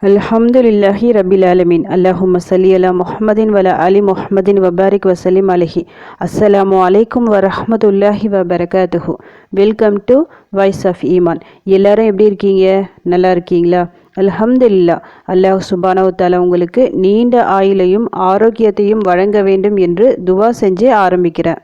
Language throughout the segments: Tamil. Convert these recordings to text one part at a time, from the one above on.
அல்ஹம்துலில்லாஹி ரபில் ஆலமீன். அல்லாஹும்ம ஸல்லி அலா முஹம்மதின் வல அலி முஹம்மதின் வபாரிக் வசலிம் அலைஹி. அஸ்ஸலாமு அலைக்கும் வரஹ்மத்துல்லாஹி வபரகாத்துஹு. வெல்கம் டு வாய்ஸ் ஆஃப் ஈமான். எல்லாரும் எப்படி இருக்கீங்க? நல்லா இருக்கீங்களா? அல்ஹம்துலில்லாஹ். அல்லாஹ் சுப்ஹானஹு வ தஆலா உங்களுக்கு நீண்ட ஆயுளையும் ஆரோக்கியத்தையும் வழங்க வேண்டும் என்று துவா செஞ்சு ஆரம்பிக்கிறேன்.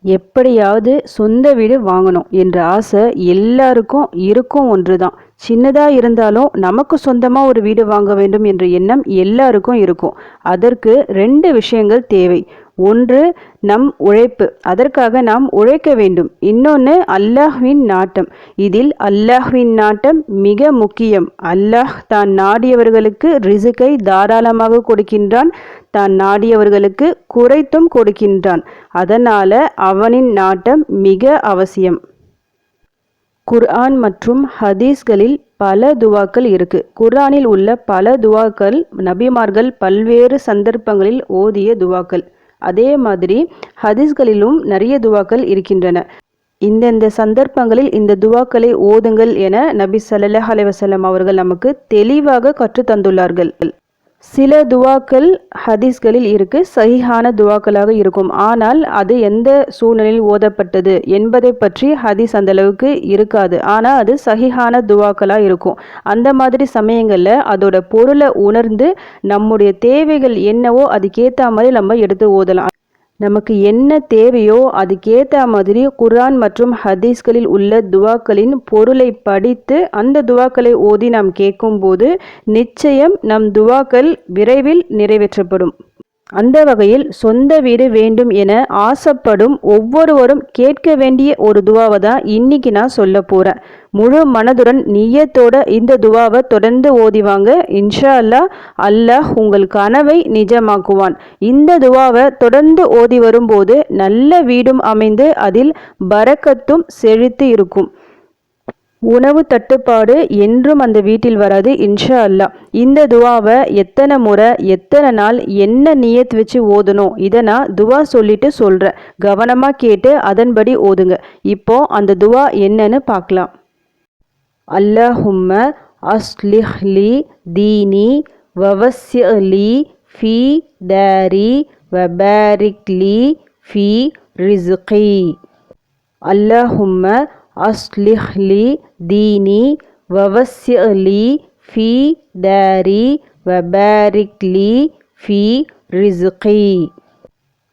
எப்படியாவது சொந்த வீடு வாங்கணும் என்ற ஆசை எல்லாருக்கும் இருக்கும் ஒன்று தான். சின்னதாக இருந்தாலும் நமக்கு சொந்தமாக ஒரு வீடு வாங்க வேண்டும் என்ற எண்ணம் எல்லாருக்கும் இருக்கும். அதற்கு 2 விஷயங்கள் தேவை. ஒன்று நம் உழைப்பு, அதற்காக நாம் உழைக்க வேண்டும். இன்னொன்று அல்லாஹ்வின் நாட்டம். இதில் அல்லாஹ்வின் நாட்டம் மிக முக்கியம். அல்லாஹ் தான் நாடியவர்களுக்கு ரிசுக்கை தாராளமாக கொடுக்கின்றான், தான் நாடியவர்களுக்கு குறைத்தும் கொடுக்கின்றான். அதனால அவனின் நாட்டம் மிக அவசியம். குர்ஆன் மற்றும் ஹதீஸ்களில் பல துவாக்கள் இருக்கு. குர்ஆனில் உள்ள பல துவாக்கள் நபிமார்கள் பல்வேறு சந்தர்ப்பங்களில் ஓதிய துவாக்கள். அதே மாதிரி ஹதீஸ்களிலும் நிறைய துவாக்கள் இருக்கின்றன. இந்தந்த சந்தர்ப்பங்களில் இந்த துவாக்களை ஓதுங்கள் என நபி ஸல்லல்லாஹு அலைஹி வஸல்லம் அவர்கள் நமக்கு தெளிவாக கற்றுத் தந்துள்ளார்கள். சில துவாக்கள் ஹதீஸ்களில் இருக்கு, சஹீஹான துவாக்களாக இருக்கும். ஆனால் அது எந்த சூழ்நிலையில் ஓதப்பட்டது என்பதை பற்றி ஹதீஸ் அந்த அளவுக்கு இருக்காது. ஆனால் அது சஹீஹான துவாக்களாக இருக்கும். அந்த மாதிரி சமயங்களில் அதோட பொருளை உணர்ந்து நம்முடைய தேவைகள் என்னவோ அதுக்கேற்ற மாதிரி நம்ம எடுத்து ஓதலாம். நமக்கு என்ன தேவையோ அதுக்கேற்ற மாதிரி குர்ஆன் மற்றும் ஹதீஸ்களில் உள்ள துவாக்களின் பொருளை படித்து அந்த துவாக்களை ஓதி நாம் கேட்கும்போது நிச்சயம் நம் துவாக்கள் விரைவில் நிறைவேற்றப்படும். அந்த வகையில் சொந்த வீடு வேண்டும் என ஆசைப்படும் ஒவ்வொருவரும் கேட்க வேண்டிய ஒரு துவாவை தான் இன்னைக்கு நான் சொல்ல போகிறேன். முழு மனதுடன் நிய்யத்தோட இந்த துவாவை தொடர்ந்து ஓதிவாங்க. இன்ஷா அல்லாஹ், அல்லாஹ் உங்கள் கனவை நிஜமாக்குவான். இந்த துவாவை தொடர்ந்து ஓதி வரும்போது நல்ல வீடும் அமைந்து அதில் பரக்கத்தும் செழித்து இருக்கும். உணவு தட்டுப்பாடு என்றும் அந்த வீட்டில் வராது இன்ஷா அல்லாஹ். இந்த துவாவை எத்தனை முறை எத்தனை நாள் என்ன நியத் வச்சு ஓதணும் இதை நான் துவா சொல்லிட்டு சொல்கிறேன். கவனமாக கேட்டு அதன்படி ஓதுங்க. இப்போ அந்த துவா என்னன்னு பார்க்கலாம். அல்லாஹும்ம அஸ்லிஹ் லி தீனி வவஸ்ஸி லி ஃபீ தாரி வபாரிக் லி ஃபீ ரிஸ்கி. அல்லாஹும்ம அஸ்லிஹ் லி தீனி வவஸ்ஸி லி ஃபீ தாரி வபாரிக் லி ஃபீ ரிஸ்கி.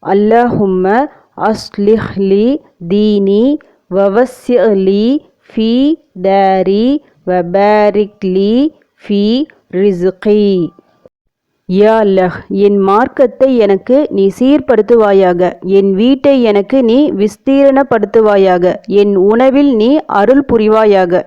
அல்லாஹும்ம அஸ்லிஹ் லி தீனி வவஸ்ஸி லி ஃபீ தாரி வபாரிக் லி ஃபீ ரிஸ்கி. யா அல்லாஹ், என் மார்க்கத்தை எனக்கு நீ சீர்படுத்துவாயாக, என் வீட்டை எனக்கு நீ விஸ்தீரணப்படுத்துவாயாக, என் உணவில் நீ அருள் புரிவாயாக.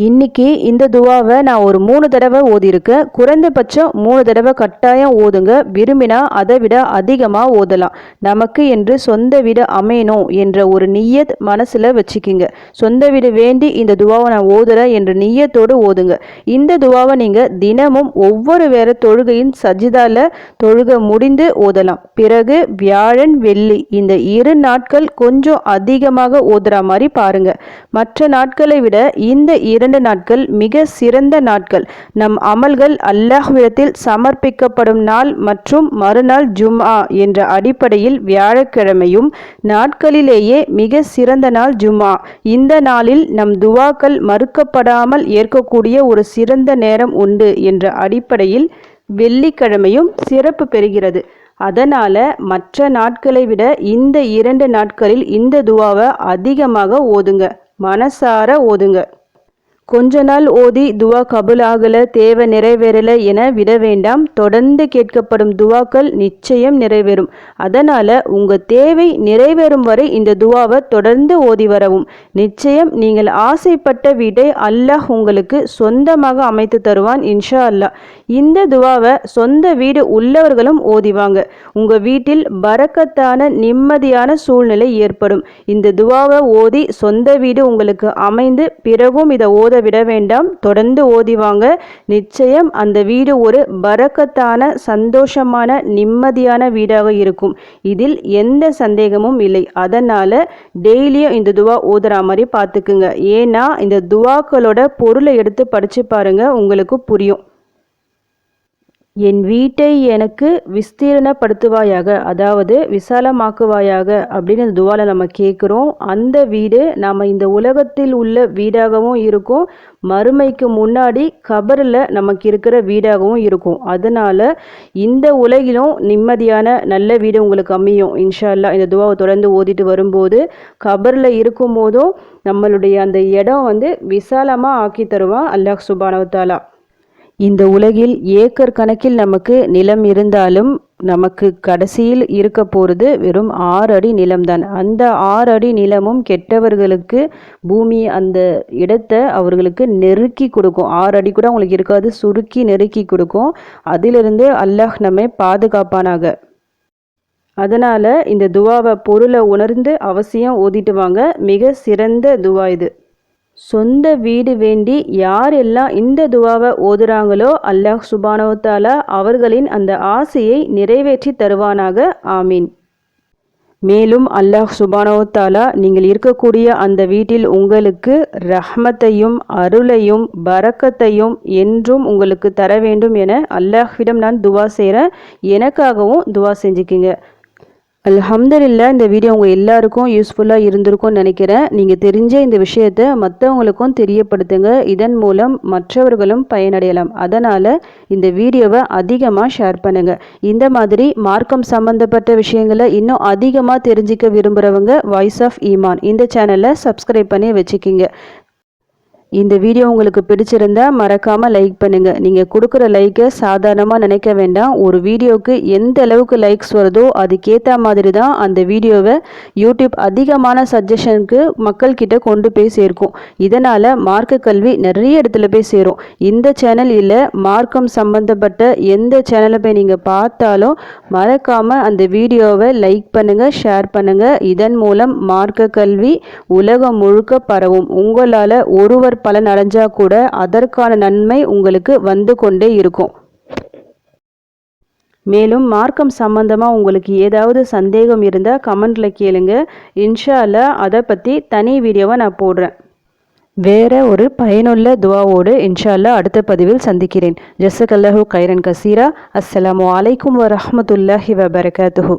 இன்னைக்கு இந்த துவாவை நான் ஒரு 3 தடவை ஓதியிருக்கேன். குறைந்தபட்சம் 3 தடவை கட்டாயம் ஓதுங்க. விரும்பினா அதை விட அதிகமாக ஓதலாம். நமக்கு என்று சொந்த வீடு அமையணும் என்ற ஒரு நிய்யத் மனசில் வச்சுக்கிங்க. சொந்த வீடு வேண்டி இந்த துவாவை நான் ஓதுறேன் என்ற நிய்யத்தோடு ஓதுங்க. இந்த துவாவை நீங்கள் தினமும் ஒவ்வொரு வேற தொழுகையின் சஜிதால தொழுகை முடிந்து ஓதலாம். பிறகு வியாழன் வெள்ளி இந்த 2 நாட்கள் கொஞ்சம் அதிகமாக ஓதுற மாதிரி பாருங்க. மற்ற நாட்களை விட இந்த 2 நாட்கள் மிக சிறந்த நாட்கள். நம் அமல்கள் அல்லாஹ்விடத்தில் சமர்ப்பிக்கப்படும் நாள் மற்றும் மறுநாள் ஜும்ஆ என்ற அடிப்படையில் வியாழக்கிழமையும் நாட்களிலேயே மிக சிறந்த நாள் ஜும்ஆ. இந்த நாளில் நம் துவாக்கள் மறுக்கப்படாமல் ஏற்கக்கூடிய ஒரு சிறந்த நேரம் உண்டு என்ற அடிப்படையில் வெள்ளிக்கிழமையும் சிறப்பு பெறுகிறது. அதனால மற்ற நாட்களை விட இந்த 2 நாட்களில் இந்த துவாவை அதிகமாக ஓதுங்க. மனசார ஓதுங்க. கொஞ்ச நாள் ஓதி துவா கபுல் ஆகலை, தேவை நிறைவேறலை என விட வேண்டாம். தொடர்ந்து கேட்கப்படும் துவாக்கள் நிச்சயம் நிறைவேறும். அதனால் உங்கள் தேவை நிறைவேறும் வரை இந்த துவாவை தொடர்ந்து ஓதி வரவும். நிச்சயம் நீங்கள் ஆசைப்பட்ட வீட்டை அல்லாஹ் உங்களுக்கு சொந்தமாக அமைத்து தருவான் இன்ஷா அல்லாஹ். இந்த துவாவை சொந்த வீடு உள்ளவர்களும் ஓதிவாங்க. உங்கள் வீட்டில் பரக்கத்தான நிம்மதியான சூழ்நிலை ஏற்படும். இந்த துவாவை ஓதி சொந்த வீடு உங்களுக்கு அமைந்து பிறகும் இதை ஓத விட வேண்டாம், தொடர்ந்து ஓதிவாங்க. நிச்சயம் அந்த வீடு ஒரு பரக்கத்தான, சந்தோஷமான, நிம்மதியான வீடாக இருக்கும். இதில் எந்த சந்தேகமும் இல்லை. அதனால் டெய்லியும் இந்த துவா ஓதுற மாதிரி பார்த்துக்குங்க. ஏன்னா இந்த துவாக்களோட பொருளை எடுத்து படித்து பாருங்கள், உங்களுக்கு புரியும். என் வீட்டை எனக்கு விஸ்தீர்ணப்படுத்துவாயாக, அதாவது விசாலமாக்குவாயாக அப்படின்னு இந்த துவாவில் நம்ம கேட்குறோம். அந்த வீடு நம்ம இந்த உலகத்தில் உள்ள வீடாகவும் இருக்கும், மறுமைக்கு முன்னாடி கபரில் நமக்கு இருக்கிற வீடாகவும் இருக்கும். அதனால் இந்த உலகிலும் நிம்மதியான நல்ல வீடு உங்களுக்கு அமையும் இன்ஷா அல்லாஹ். இந்த துவாவை தொடர்ந்து ஓதிட்டு வரும்போது கபரில் இருக்கும் போதும் நம்மளுடைய அந்த இடம் விசாலமாக ஆக்கி தருவான் அல்லாஹ் சுப்ஹானஹு வ தஆலா. இந்த உலகில் ஏக்கர் கணக்கில் நமக்கு நிலம் இருந்தாலும் நமக்கு கடைசியில் இருக்க போகிறது வெறும் 6 அடி நிலம்தான். அந்த 6 அடி நிலமும் கெட்டவர்களுக்கு பூமி அந்த இடத்தை அவர்களுக்கு நெருக்கி கொடுக்கும். 6 அடி கூட அவங்களுக்கு இருக்காது, சுருக்கி நெருக்கி கொடுக்கும். அதிலிருந்து அல்லாஹ் நம்மை பாதுகாப்பானாக. அதனால் இந்த துவாவை பொருளை உணர்ந்து அவசியம் ஓதிட்டு வாங்க. மிக சிறந்த துவா இது. சொந்த வீடு வேண்டி யாரெல்லாம் இந்த துவாவை ஓதுறாங்களோ அல்லாஹ் சுப்ஹானஹு வ தஆலா அவர்களின் அந்த ஆசையை நிறைவேற்றி தருவானாக. ஆமீன். மேலும் அல்லாஹ் சுப்ஹானஹு வ தஆலா நீங்கள் இருக்கக்கூடிய அந்த வீட்டில் உங்களுக்கு ரஹ்மத்தையும் அருளையும் பரக்கத்தையும் என்றும் உங்களுக்கு தர வேண்டும் என அல்லாஹ்விடம் நான் துவா செய்கிறேன். எனக்காகவும் துவா செஞ்சுக்கிங்க. அல்ஹம்துலில்லாஹ். இந்த வீடியோ உங்கள் எல்லாருக்கும் யூஸ்ஃபுல்லாக இருந்திருக்கும்னு நினைக்கிறேன். நீங்கள் தெரிஞ்ச இந்த விஷயத்தை மற்றவங்களுக்கும் தெரியப்படுத்துங்க. இதன் மூலம் மற்றவர்களும் பயனடையலாம். அதனால் இந்த வீடியோவை அதிகமாக ஷேர் பண்ணுங்கள். இந்த மாதிரி மார்க்கம் சம்மந்தப்பட்ட விஷயங்களை இன்னும் அதிகமாக தெரிஞ்சிக்க விரும்புகிறவங்க வாய்ஸ் ஆஃப் ஈமான் இந்த சேனலை சப்ஸ்கிரைப் பண்ணி வச்சுக்கிங்க. இந்த வீடியோ உங்களுக்கு பிடிச்சிருந்தா மறக்காமல் லைக் பண்ணுங்கள். நீங்கள் கொடுக்குற லைக்கை சாதாரணமாக நினைக்க வேண்டாம். ஒரு வீடியோவுக்கு எந்த அளவுக்கு லைக்ஸ் வருதோ அதுக்கேற்ற மாதிரி தான் அந்த வீடியோவை யூடியூப் அதிகமான சஜஷனுக்கு மக்கள்கிட்ட கொண்டு போய் சேர்க்கும். இதனால் மார்க்க கல்வி நிறைய இடத்துல போய் சேரும். இந்த சேனல் இல்லை, மார்க்கம் சம்பந்தப்பட்ட எந்த சேனலை போய் நீங்கள் பார்த்தாலும் மறக்காமல் அந்த வீடியோவை லைக் பண்ணுங்கள், ஷேர் பண்ணுங்கள். இதன் மூலம் மார்க்க கல்வி உலகம் முழுக்க பரவும். உங்களால் ஒருவர் பலன் அடைஞ்சா கூட அதற்கான நன்மை உங்களுக்கு வந்து கொண்டே இருக்கும். மேலும் மார்க்கம் சம்பந்தமாக உங்களுக்கு ஏதாவது சந்தேகம் இருந்தால் கமெண்ட்டில் கேளுங்க. இன்ஷா அல்லாஹ் அதை பற்றி தனி வீடியோவை நான் போடுறேன். வேற ஒரு பயனுள்ள துவாவோடு இன்ஷா அல்லாஹ் அடுத்த பதிவில் சந்திக்கிறேன். ஜஸக்கல்லாஹு கைரன் கசீரா. அஸ்ஸலாமு அலைக்கும் வரஹ்மத்துல்லாஹி வபரகாத்துஹு.